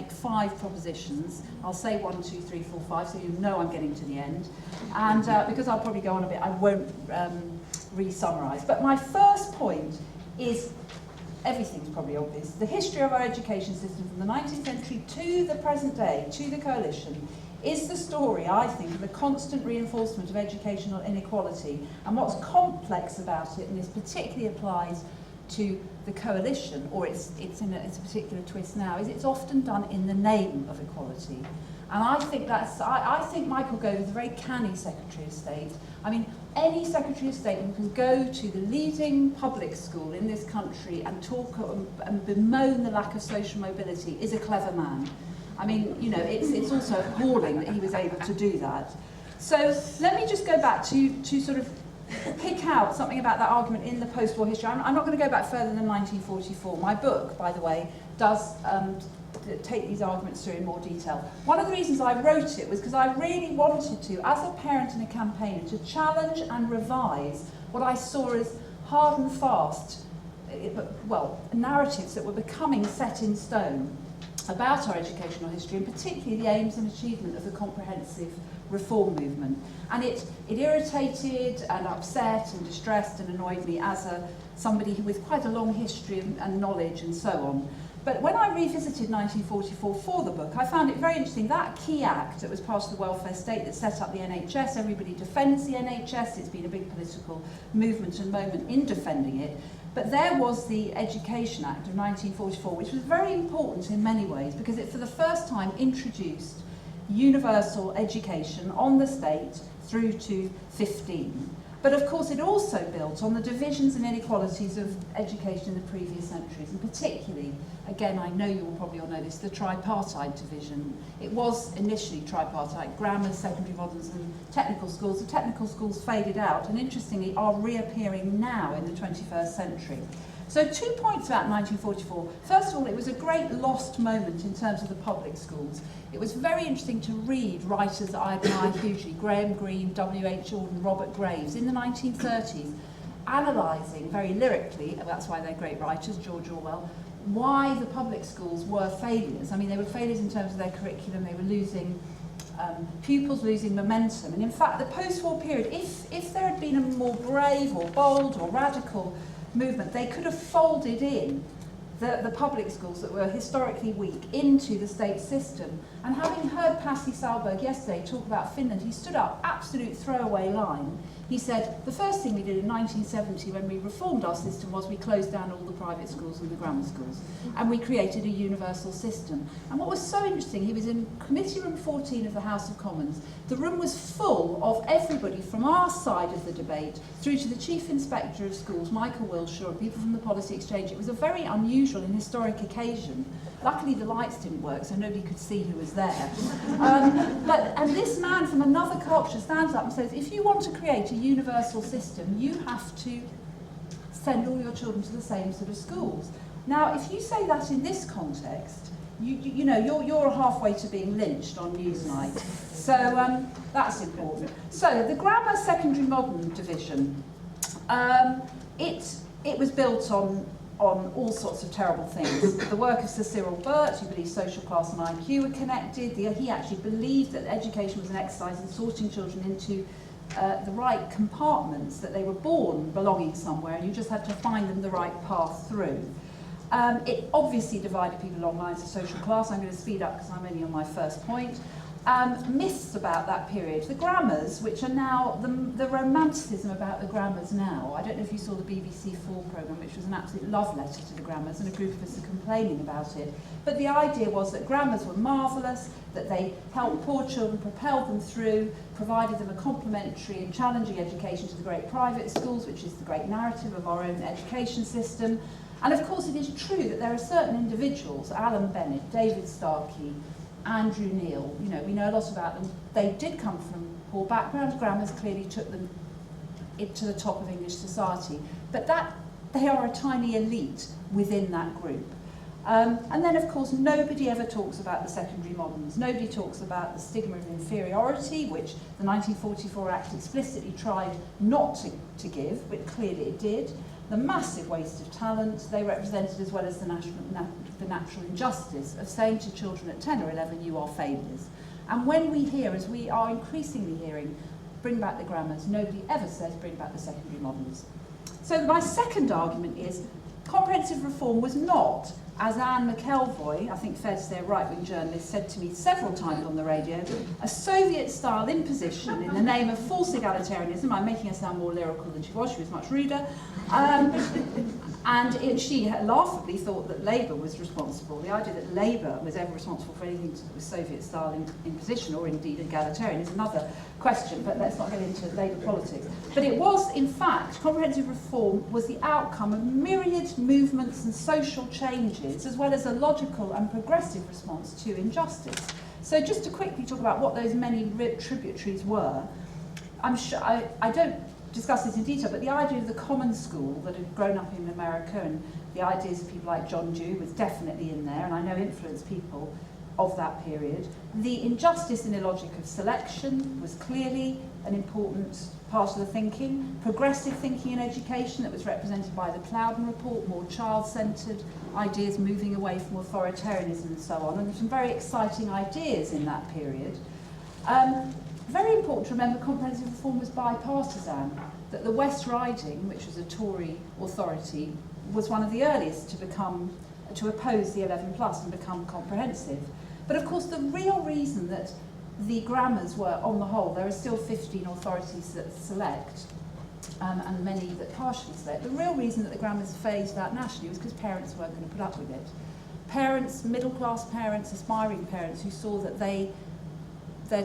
make 5 propositions. I'll say 1, 2, 3, 4, 5, so you know I'm getting to the end. And because I'll probably go on a bit, I won't re-summarise. But my first point is, everything's probably obvious, the history of our education system from the 19th century to the present day, to the coalition, is the story, I think, of the constant reinforcement of educational inequality. And what's complex about it, and this particularly applies to the coalition, or it's a particular twist now, is it's often done in the name of equality. And I think I think Michael Gove is a very canny Secretary of State. I mean, any Secretary of State who can go to the leading public school in this country and talk and bemoan the lack of social mobility is a clever man. I mean, you know, it's also appalling that he was able to do that. So let me just go back to sort of pick out something about that argument in the post-war history. I'm not going to go back further than 1944. My book, by the way, does take these arguments through in more detail. One of the reasons I wrote it was because I really wanted to, as a parent and a campaigner, to challenge and revise what I saw as hard and fast, narratives that were becoming set in stone about our educational history, and particularly the aims and achievement of the comprehensive reform movement. And it irritated and upset and distressed and annoyed me as somebody with quite a long history and knowledge and so on. But when I revisited 1944 for the book, I found it very interesting. That key act that was part of the welfare state that set up the NHS, everybody defends the NHS, it's been a big political movement and moment in defending it. But there was the Education Act of 1944, which was very important in many ways because it for the first time introduced universal education on the state through to 15. But of course it also built on the divisions and inequalities of education in the previous centuries, and particularly, again, I know you will probably all know this, the tripartite division. It was initially tripartite, grammars, secondary moderns and technical schools. The technical schools faded out and interestingly are reappearing now in the 21st century. So 2 points about 1944. First of all, it was a great lost moment in terms of the public schools. It was very interesting to read writers that I admire hugely, Graham Greene, W.H. Auden, Robert Graves, in the 1930s, analysing very lyrically, that's why they're great writers, George Orwell, why the public schools were failures. I mean, they were failures in terms of their curriculum, they were losing pupils, losing momentum. And in fact, the post-war period, if there had been a more brave or bold or radical movement, they could have folded in the public schools that were historically weak into the state system. And having heard Pasi Sahlberg yesterday talk about Finland, he stood up, absolute throwaway line. He said, the first thing we did in 1970 when we reformed our system was we closed down all the private schools and the grammar schools, and we created a universal system. And what was so interesting, he was in Committee Room 14 of the House of Commons. The room was full of everybody from our side of the debate through to the Chief Inspector of Schools, Michael Wilshire, and people from the Policy Exchange. It was a very unusual and historic occasion. Luckily the lights didn't work, so nobody could see who was there. And this man from another culture stands up and says, if you want to create a universal system, you have to send all your children to the same sort of schools. Now, if you say that in this context, you know, you're halfway to being lynched on Newsnight. So that's important. So the grammar secondary modern division, it was built on all sorts of terrible things. The work of Sir Cyril Burt, who believed social class and IQ were connected. He actually believed that education was an exercise in sorting children into the right compartments, that they were born belonging somewhere and you just had to find them the right path through. It obviously divided people along lines of social class. I'm going to speed up because I'm only on my first point. Myths about that period. The grammars, which are now, the romanticism about the grammars now. I don't know if you saw the BBC 4 programme, which was an absolute love letter to the grammars, and a group of us are complaining about it. But the idea was that grammars were marvellous, that they helped poor children, propelled them through, provided them a complementary and challenging education to the great private schools, which is the great narrative of our own education system. And of course it is true that there are certain individuals, Alan Bennett, David Starkey, Andrew Neil, you know, we know a lot about them. They did come from poor backgrounds. Grammars clearly took them to the top of English society. But that they are a tiny elite within that group. And then, of course, nobody ever talks about the secondary moderns. Nobody talks about the stigma of inferiority, which the 1944 Act explicitly tried not to give, but clearly it did. The massive waste of talent they represented, as well as the natural injustice of saying to children at 10 or 11, you are failures. And when we hear, as we are increasingly hearing, bring back the grammars, nobody ever says bring back the secondary moderns. So my second argument is comprehensive reform was not, as Anne McElvoy, I think fair to say a right-wing journalist, said to me several times on the radio, a Soviet-style imposition in the name of false egalitarianism. I'm making her sound more lyrical than she was much ruder. And she laughably thought that Labour was responsible. The idea that Labour was ever responsible for anything that was Soviet-style imposition, or indeed egalitarian, is another question, but let's not get into Labour politics. But it was, in fact, comprehensive reform was the outcome of myriad movements and social changes, as well as a logical and progressive response to injustice. So just to quickly talk about what those many tributaries were, I'm sure I don't discuss this in detail, but the idea of the common school that had grown up in America, and the ideas of people like John Dewey was definitely in there, and I know influenced people of that period. The injustice and illogic of selection was clearly an important part of the thinking. Progressive thinking in education that was represented by the Plowden report, more child-centred ideas, moving away from authoritarianism and so on, and some very exciting ideas in that period. Very important to remember comprehensive reform was bipartisan, that the West Riding, which was a Tory authority, was one of the earliest to oppose the 11 plus and become comprehensive. But of course the real reason that the grammars were, on the whole, there are still 15 authorities that select, and many that partially select. The real reason that the grammars phased out nationally was because parents weren't going to put up with it. Parents, middle-class parents, aspiring parents who saw that their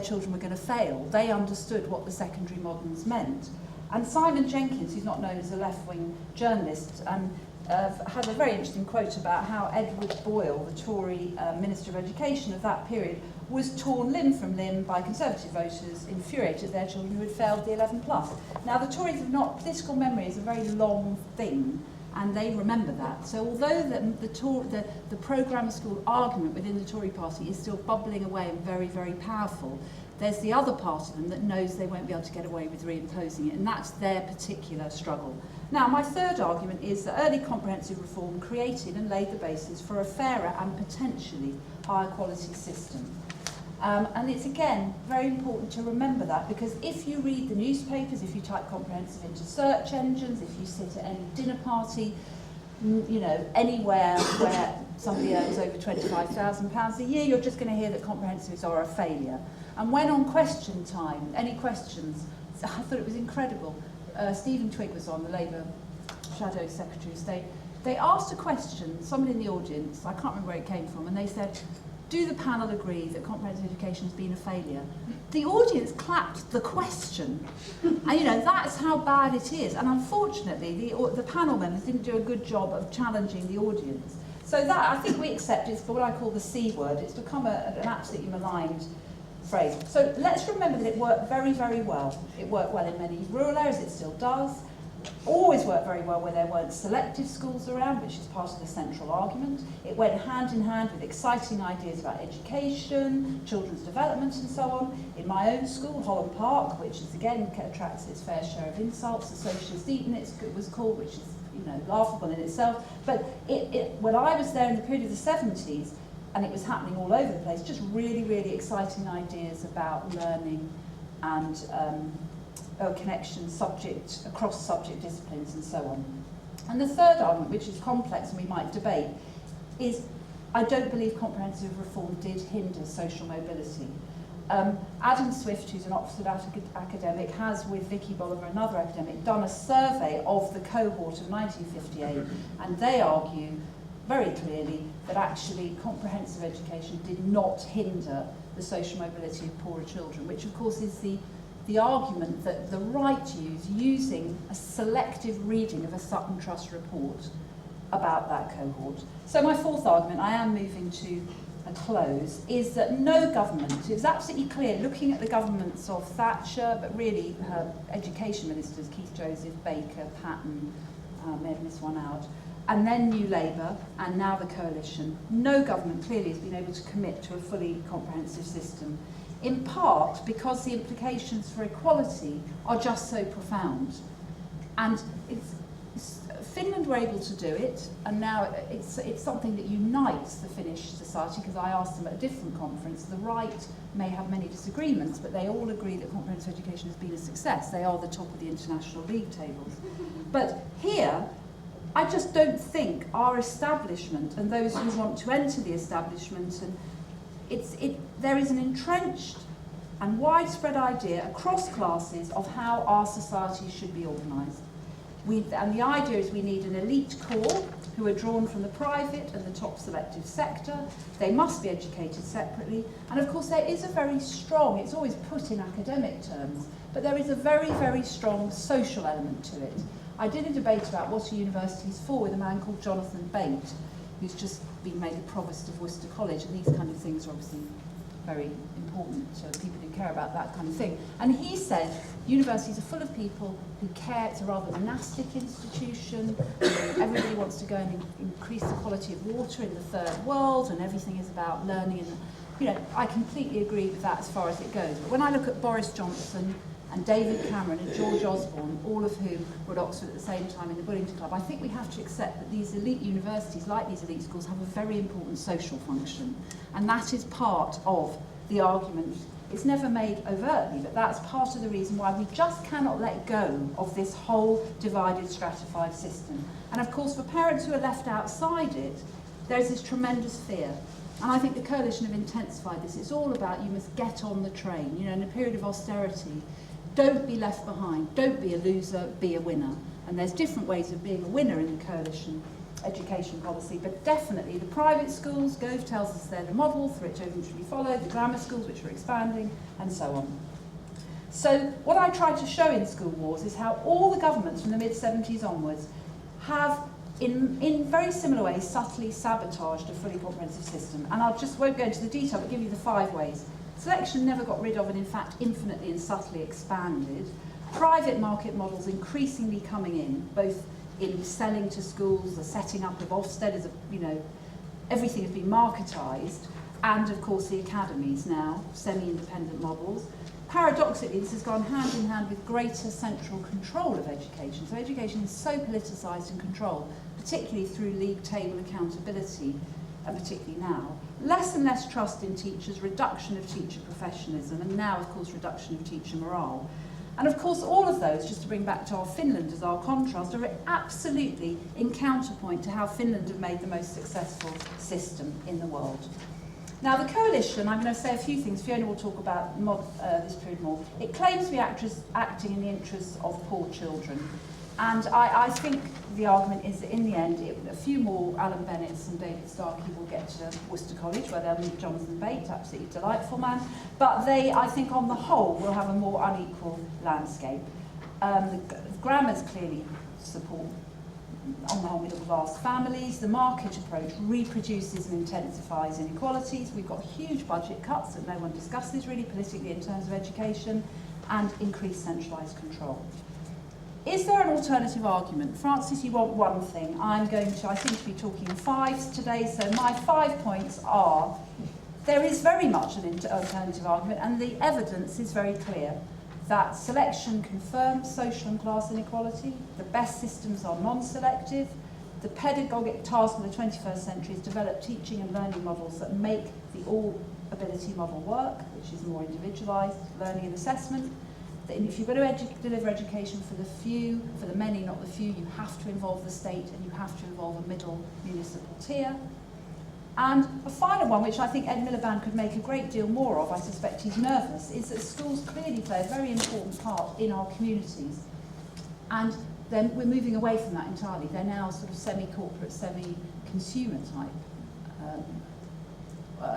children were going to fail, they understood what the secondary moderns meant. And Simon Jenkins, who's not known as a left-wing journalist, had a very interesting quote about how Edward Boyle, the Tory Minister of Education of that period, was torn limb from limb by Conservative voters, infuriated at their children who had failed the 11 plus. Now the Tories have not, political memory is a very long thing, and they remember that. So although the pro-grammar school argument within the Tory party is still bubbling away and very, very powerful, there's the other part of them that knows they won't be able to get away with reimposing it, and that's their particular struggle. Now, my third argument is that early comprehensive reform created and laid the basis for a fairer and potentially higher quality system. And it's, again, very important to remember that, because if you read the newspapers, if you type comprehensive into search engines, if you sit at any dinner party, you know, anywhere where somebody earns over £25,000 a year, you're just going to hear that comprehensives are a failure. And when on question time, any questions, I thought it was incredible. Stephen Twigg was on, the Labour Shadow Secretary of State. They asked a question, someone in the audience, I can't remember where it came from, and they said, do the panel agree that comprehensive education has been a failure? The audience clapped the question. And you know, that's how bad it is. And unfortunately, the panel members didn't do a good job of challenging the audience. So that, I think we accept, it's what I call the C word. It's become an absolutely maligned phrase. So let's remember that it worked very, very well. It worked well in many rural areas, it still does. Always worked very well where there weren't selective schools around, which is part of the central argument. It went hand in hand with exciting ideas about education, children's development and so on. In my own school, Holland Park, which is again attracts its fair share of insults, the Socialist Eton it was called, which is, you know, laughable in itself. But when I was there in the period of the 70s, and it was happening all over the place, just really, really exciting ideas about learning and connection across subject disciplines and so on. And the third argument, which is complex and we might debate, is I don't believe comprehensive reform did hinder social mobility. Adam Swift, who's an Oxford academic, has, with Vicky Bolivar, another academic, done a survey of the cohort of 1958, and they argue very clearly that actually comprehensive education did not hinder the social mobility of poorer children, which of course is the argument that the right using a selective reading of a Sutton Trust report about that cohort. So my fourth argument, I am moving to a close, is that no government, it was absolutely clear, looking at the governments of Thatcher, but really her education ministers, Keith Joseph, Baker, Patton, may have missed one out, and then New Labour, and now the coalition, no government clearly has been able to commit to a fully comprehensive system, in part because the implications for equality are just so profound. And Finland were able to do it, and now it's something that unites the Finnish society, because I asked them at a different conference, the right may have many disagreements, but they all agree that comprehensive education has been a success. They are the top of the international league tables. But here, I just don't think our establishment and those who want to enter the establishment, and there is an entrenched and widespread idea across classes of how our society should be organised. And the idea is we need an elite core who are drawn from the private and the top selective sector. They must be educated separately. And of course there is a very strong, it's always put in academic terms, but there is a very, very strong social element to it. I did a debate about what are universities for with a man called Jonathan Bate, who's just been made a provost of Worcester College, and these kind of things are obviously very important to people who care about that kind of thing. And he said universities are full of people who care. It's a rather monastic institution. Everybody wants to go and increase the quality of water in the third world, and everything is about learning. And I completely agree with that as far as it goes. But when I look at Boris Johnson and David Cameron and George Osborne, all of whom were at Oxford at the same time in the Bullington Club, I think we have to accept that these elite universities, like these elite schools, have a very important social function. And that is part of the argument. It's never made overtly, but that's part of the reason why we just cannot let go of this whole divided, stratified system. And of course, for parents who are left outside it, there's this tremendous fear. And I think the coalition have intensified this. It's all about you must get on the train. In a period of austerity, don't be left behind. Don't be a loser, be a winner. And there's different ways of being a winner in the coalition education policy, but definitely the private schools, Gove tells us they're the model through which everything should be followed, the grammar schools which are expanding, and so on. So what I tried to show in School Wars is how all the governments from the mid-70s onwards have, in very similar ways, subtly sabotaged a fully comprehensive system. And won't go into the detail, but give you the 5 ways. Selection never got rid of, and in fact infinitely and subtly expanded. Private market models increasingly coming in, both in selling to schools, the setting up of Ofsted, everything has been marketised, and of course the academies now, semi-independent models. Paradoxically, this has gone hand in hand with greater central control of education. So education is so politicised and controlled, particularly through league table accountability, and particularly now. Less and less trust in teachers, reduction of teacher professionalism, and now, of course, reduction of teacher morale. And of course, all of those, just to bring back to our Finland as our contrast, are absolutely in counterpoint to how Finland have made the most successful system in the world. Now, the coalition, I'm going to say a few things. Fiona will talk about this period more. It claims to be acting in the interests of poor children. And I think the argument is that in the end, a few more Alan Bennetts and David Starkey will get to Worcester College, where they'll meet Jonathan Bate, absolutely delightful man. But they, I think, on the whole, will have a more unequal landscape. The grammars clearly support, on the whole, middle-class families. The market approach reproduces and intensifies inequalities. We've got huge budget cuts that no one discusses really politically in terms of education, and increased centralised control. Is there an alternative argument? Francis, you want one thing. I seem to be talking 5s today, so my 5 points are, there is very much an alternative argument, and the evidence is very clear that selection confirms social and class inequality, the best systems are non-selective, the pedagogic task of the 21st century is to develop teaching and learning models that make the all-ability model work, which is more individualised learning and assessment. And if you're going to deliver education for the few, for the many, not the few, you have to involve the state, and you have to involve a middle municipal tier. And a final one, which I think Ed Miliband could make a great deal more of, I suspect he's nervous, is that schools clearly play a very important part in our communities. And then we're moving away from that entirely. They're now sort of semi-corporate, semi-consumer type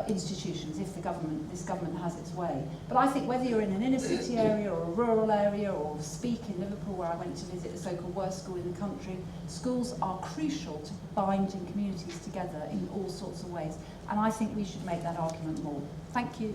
institutions, if this government has its way. But I think whether you're in an inner city area or a rural area, or Speak in Liverpool, where I went to visit the so-called worst school in the country, schools are crucial to binding communities together in all sorts of ways. And I think we should make that argument more. Thank you.